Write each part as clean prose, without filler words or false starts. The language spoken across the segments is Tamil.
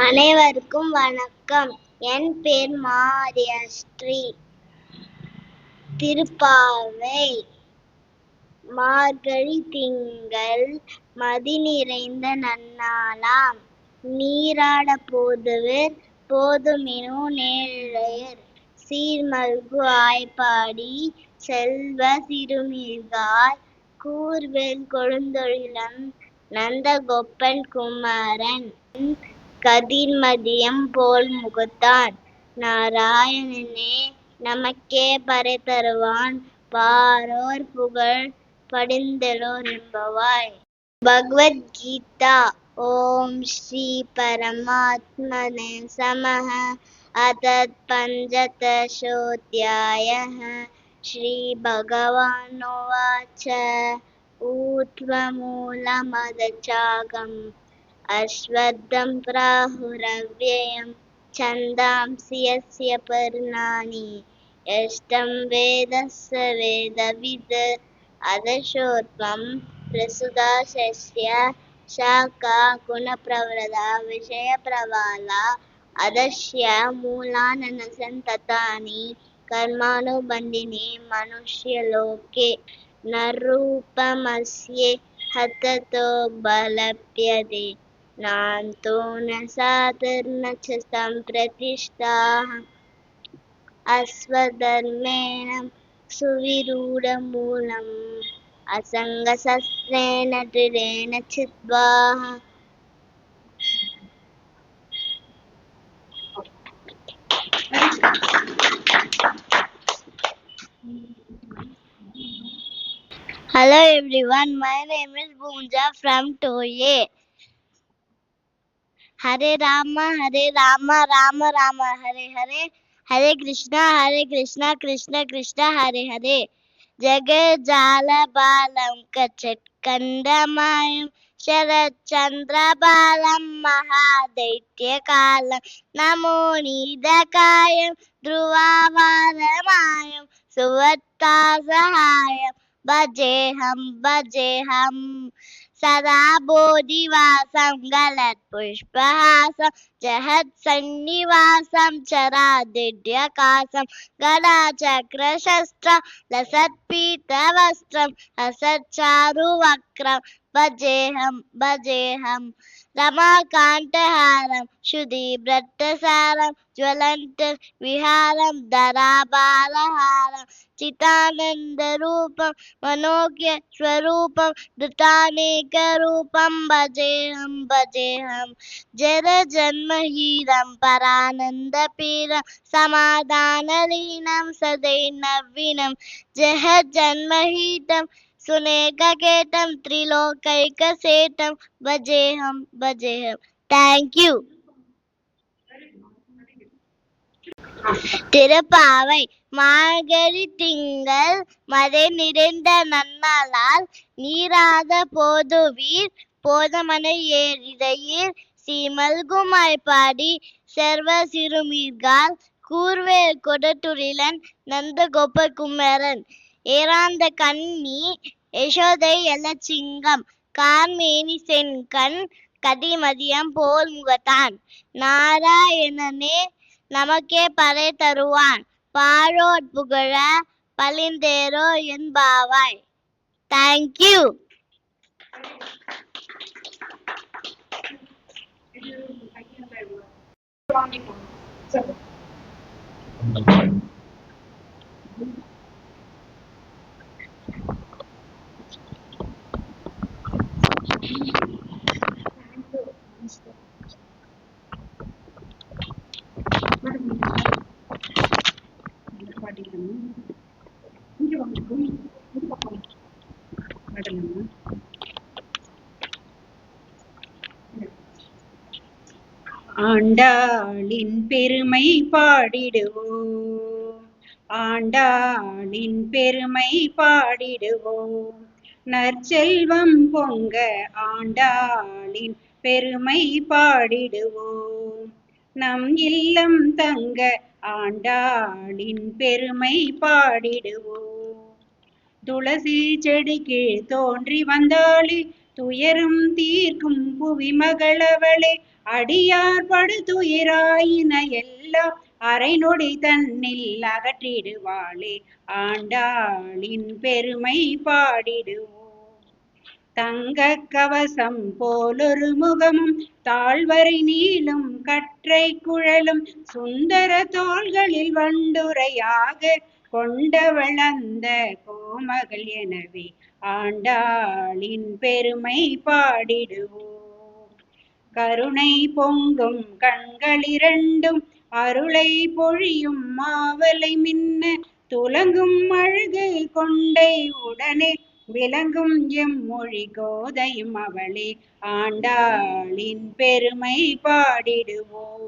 அனைவருக்கும் வணக்கம். என் பேர் மாரியஸ்ரீ. திருப்பாவை. மார்கழி திங்கள் மதி நிறைந்த நன்னாளாம், நீராட போதுவிர் போதுமினோ நேழையர், சீர்மல்கு ஆய்ப்பாடி செல்வ சிறுமிர்காள், கூர்வேல் கொழுந்தொழிலம் நந்தகோபன் குமரன், கதிர்மதியம் போல் முகத்தான், நாராயணனே நமக்கே பறை தருவான், பாரோர் புகழ் படிந்தெழோர் எம்பாவாய். பகவத்கீதா. ஓம் ஸ்ரீ பரமாத்மனே நமः. அதத் பஞ்சதசோऽध्यायः. ஸ்ரீ பகவானுவாச்ச. ஊர்த்வமூலமதசாகம் அஸ்வத்தம் பிராஹுரவ்யயம், சந்தாம்சி யஸ்ய பர்ணானி யஸ்தம் வேத ஸ வேதவித், அதசோர்த்வம் பிரசுதாசஸ்ய சாகா குணப்ரவ்ரதா விஷயப்ரவாலா, அதஸ்ய மூலானன சந்ததானி கர்மானுபந்தினி மனுஷ்யலோகே, நரூபமஸ்யே ஹததோ பலப்யதே, நான்தோ ந சாதுர்ன ச சம்பிரதிஷ்டாः, அஸ்வதர்மேண சுவிரூಢமூலம் அசங்கசஸ்திரேண திருடேன சித்வாः. Hello everyone, my name is Boonja from Toye. Hare Rama, Rama Rama, Hare Hare, Hare Krishna, Krishna Krishna, Hare Hare. Jagajalabalam Kachatkandamayam Sharatchandrabalam Mahadaityakalam Namo Nidakayam Dhruvavaramayam Suvattasahayam Bhajeham Sada Bodhivasam Galat Pushpahasam Jahat Sannivasam Charadidyakasam Gada Chakra Shastra Lasat Pita Vastram Asat Charu Vakram Bhajeham Ramakanta Shudhi Brattasaram Jwalant Viharam Dharabalaharam Chitananda Rupam Manogya Swarupam Dhutaneka Rupam Bhajeham Jara Janmahiram Parananda Piram Samadhanalinam Sadainavinam Jahat Janmahitam Sunekaketam Trilokaikasetam Bhajeham. Thank you. Thiruppavai. மார்கழி திங்கள் மதி நிறைந்த நன்னாளால், நீராத போதுவீர் போதமன ஏறிடையீர், சீமல்குமாய்ப்பாடி செல்வ சிறுமீர்காள், கூர்வேல் கொடுட்டுரிலன் நந்தகோப குமரன், ஏராந்த கண்ணி யசோதை எலச்சிங்கம், கார்மேனி செங்கண் கதிமதியம் போல் முகத்தான், நாராயணனே நமக்கே பறை தருவான், பாரோர் புகழ பளிந்தேரோ எம்பாவாய். Thank you. ஆண்டாளின் பெருமை பாடிடுவோம், ஆண்டாளின் பெருமை பாடிடுவோம், நற்செல்வம் பொங்க ஆண்டாளின் பெருமை பாடிடுவோம், நம் இல்லம் தங்க ஆண்டாளின் பெருமை பாடிடுவோம். துளசி செடி கீழ் தோன்றி வந்தாளே, துயரும் தீர்க்கும் புவி மகளவளே அடியார் படு துயராயின எல்லாம் அரை நொடி தன்னில் அகற்றிடுவாளே ஆண்டாளின் பெருமை பாடிடுவோம். தங்க கவசம் போலொரு முகமும் தாழ்வரை நீளும் கற்றை குழலும் சுந்தர தோள்களில் வண்டுரையாக கொண்டவள் அந்த கோமகள் எனவே ஆண்டாளின் பெருமை பாடிடுவோம். கருணை பொங்கும் கண்களிரண்டும் அருளை பொழியும் மாவலை மின்ன துலங்கும் அழகு கொண்டை உடனே விளங்கும் எம்மொழி கோதையும் அவளே ஆண்டாளின் பெருமை பாடிடுவோம்.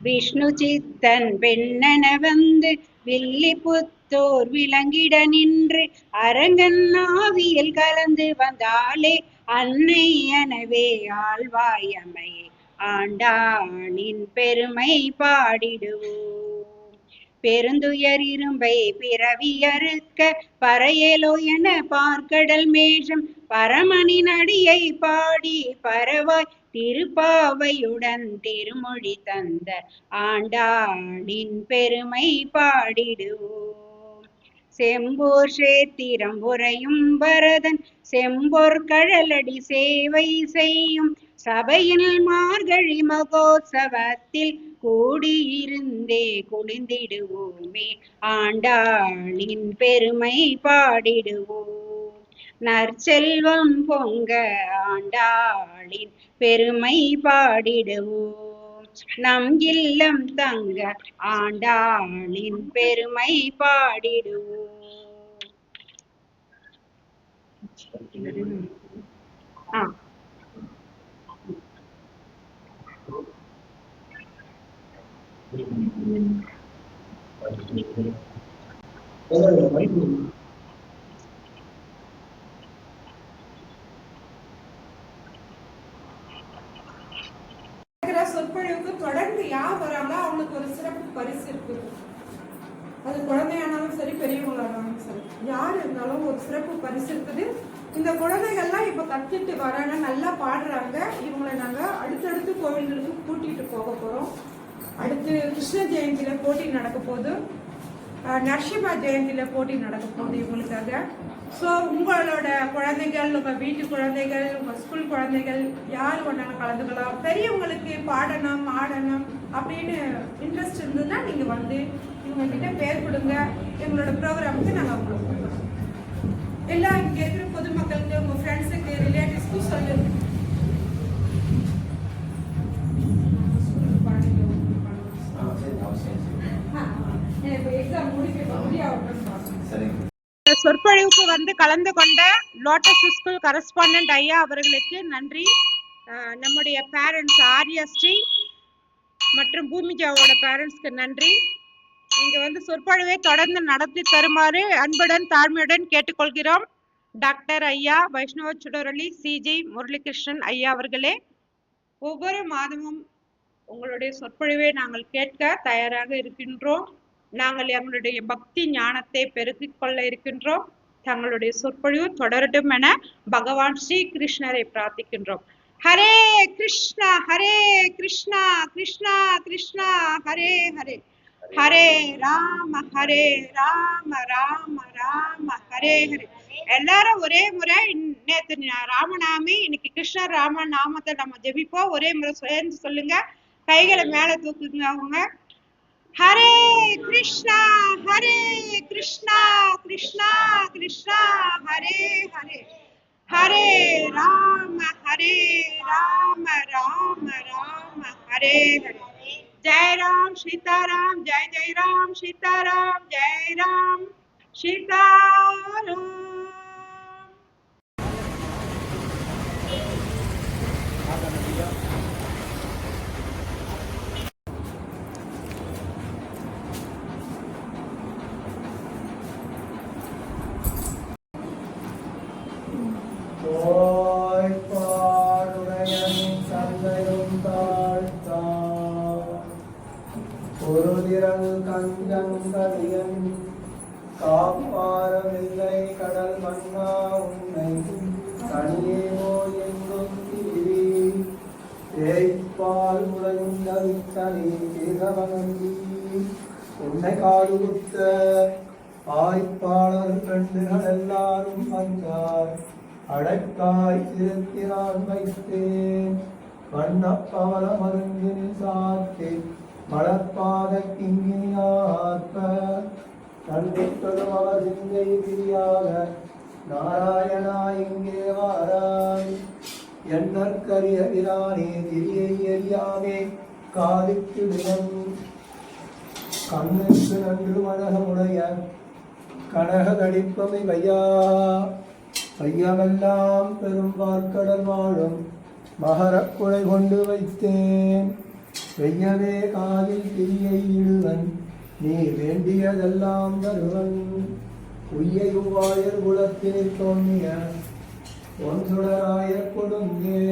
விஷ்ணு சித்தன் பெண்ணென வந்து வில்லிபுத்தூர் விளங்கிட நின்று அரங்கன் ஆவியில் கலந்து வந்தாளே அன்னை எனவே ஆழ்வாயமையே ஆண்டாளின் பெருமை பாடிடுவோம். பெருந்துயர் இரும்பை பிறவி அறுக்க பறையலோ என பார்க்கடல் மேஷம் பரமனின் அடியை பாடி பரவாய் திருப்பாவையுடன் திருமொழி தந்த ஆண்டாளின் பெருமை பாடிடுவோம். செம்பூர் சேத்திரம் உரையும் பரதன் செம்பொர் கழலடி சேவை செய்யும் சபையில் மார்கழி மகோத்சவத்தில் கூடியிருந்தே குளிந்திடுவோமே ஆண்டாளின் பெருமை பாடிடுவோம். நற்செல்வம் பொங்க ஆண்டாளின் பெருமை பாடிடுவோம். நம் இல்லம் தங்க ஆண்டாளின் பெருமை பாடிடுவோம். சொற்பொழிவுக்கு தொடர்ந்து யார் வராங்களோ அவங்களுக்கு ஒரு சிறப்பு பரிசு இருக்கு. அது குழந்தையானாலும் சரி பெரியவங்களானாலும் சரி யார் இருந்தாலும் ஒரு சிறப்பு பரிசு இருக்குது. இந்த குழந்தைகள்லாம் இப்ப கத்துட்டு வராங்க, நல்லா பாடுறாங்க. இவங்களை நாங்க அடுத்தடுத்து கோவில்களுக்கு கூட்டிட்டு போக போறோம். அடுத்து கிருஷ்ண ஜெயந்தியில போட்டி நடக்க போகுது, நரசிம்ம ஜெயந்தியில போட்டி நடக்க போகுது இவங்களுக்காக. ஸோ உங்களோட குழந்தைகள், உங்க வீட்டு குழந்தைகள், உங்க ஸ்கூல் குழந்தைகள் யார் ஒன்றாலும் கலந்துக்கலாம். பெரியவங்களுக்கு பாடணும் ஆடணும் அப்படின்னு இன்ட்ரெஸ்ட் இருந்ததுன்னா நீங்க வந்து இவங்க கிட்ட பேர் கொடுங்க. எங்களோட ப்ரோக்ராமுக்கு நாங்கள் உங்களுக்கு கொடுக்குறோம். எல்லாம் இங்க இருக்கிற பொதுமக்களுக்கு, உங்க ஃப்ரெண்ட்ஸுக்கு, ரிலேட்டிவ்ஸ்க்கும் சொல்லுங்க. சொற்பொழிவுக்கு வந்து கலந்து கொண்ட லோட்டஸ் ஸ்கூல் கரஸ்பாண்டன்ட் ஐயா அவர்களுக்கு நன்றி. நம்முடைய பேரண்ட்ஸ் ஆர்யாஸ்ரீ மற்றும் பூமிஜாவோட பேரண்ட்ஸ்க்கு நன்றி. இங்க வந்து சொற்பொழிவை தொடர்ந்து நடத்தி தருமாறு அன்புடன் தாழ்மையுடன் கேட்டுக்கொள்கிறோம். டாக்டர் ஐயா வைஷ்ணவ சுடரொலி சிஜி முரளிகிருஷ்ணன் ஐயா அவர்களே, ஒவ்வொரு மாதமும் உங்களுடைய சொற்பொழிவை நாங்கள் கேட்க தயாராக இருக்கின்றோம். நாங்கள் எங்களுடைய பக்தி ஞானத்தை பெருக்கிக் கொள்ள இருக்கின்றோம். தங்களுடைய சொற்பொழிவு தொடரட்டும் என பகவான் ஸ்ரீ கிருஷ்ணரை பிரார்த்திக்கின்றோம். ஹரே கிருஷ்ணா ஹரே கிருஷ்ணா கிருஷ்ணா கிருஷ்ணா ஹரே ஹரே, ஹரே ராம ராம ராம ஹரே ஹரே. எல்லாரும் ஒரே முறை நேத்து ராமநாமி, இன்னைக்கு கிருஷ்ண ராம நாமத்தை நம்ம ஜெபிப்போம். ஒரே முறை சேர்ந்து சொல்லுங்க, கைகளை மேல தூக்குங்க. அவங்க ஹரே கிருஷ்ணா கிருஷ்ணா கிருஷ்ணா ஹரே ஹரே, ஹரே ராம ராம ராம ஹரே ஹரே. ஜெய் ராம் சீதாராம், ஜெய் ஜெய் ராம் சீதாராம், ஜெய் ராம் சீதாராம். காப்பாரவில்லை கடல் மன்னா உன்னை தனியேவோ எங்கும் தீரி தேய்ப்பால் முளைந்த வித்தனி தேகவனந்தி உன்னை காது குத்த ஆய்ப்பாளர் கண்டுகள் எல்லாரும் வந்தார் அடக்காய் திருத்தினான் வைத்தேன் வண்ணப்பவள மருங்கினில் சாத்தி மலர்பாத கிங்கினியாற்ப கண்டிப்பதும் அவர் சிந்தை பிரியாக நாராயணா இங்கே வாராய் எண்ணற்கரிய விரானே திரியை எரியாமே காதிக்கு தினம் கண்ணுக்கு நன்று மழகமுடைய கனக கடிப்பமை வையா வையமெல்லாம் பெரும் பார்க்கடல் வாழும் மகரக் குலை கொண்டு வைத்தேன் வெய்யவே காதில் திரியை இடுவன் நீ வேண்டியதெல்லாம் தருவன் உய்யுவாயர் குலத்தினில் தோன்றிய ஒன்றுடராய கொடுங்கே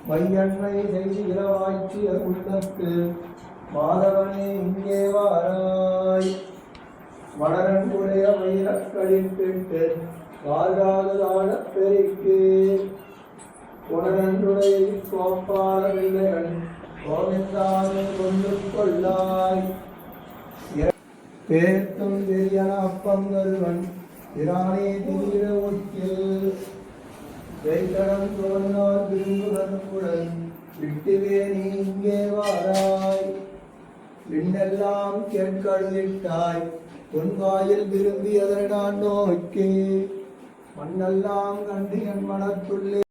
மையன்மை செய்கிற வாய்ச்சிய உள்ளத்து மாதவனே இங்கே வாராய் மலரன்புடைய வைரக்களில் பெற்று வாழ்காதாழ பெருக்கே உணரன்றுடைய கோப்பாள பிள்ளைகள் கோவிந்தானை கொண்டு கொள்ளாய் பேர்த்தும் தெரியன அப்பம் தருவன் இரானே திரிய ஒட்டில் வைத்தடம் தோன்றார் விரும்புகளுடன் விட்டுவே நீ இங்கே வாராய் விண்ணெல்லாம் கேட்கழுவிட்டாய் உன் வாயில் விரும்பியதை நான் நோக்கி மண்ணெல்லாம் கண்டு என் மனத்துள்ளே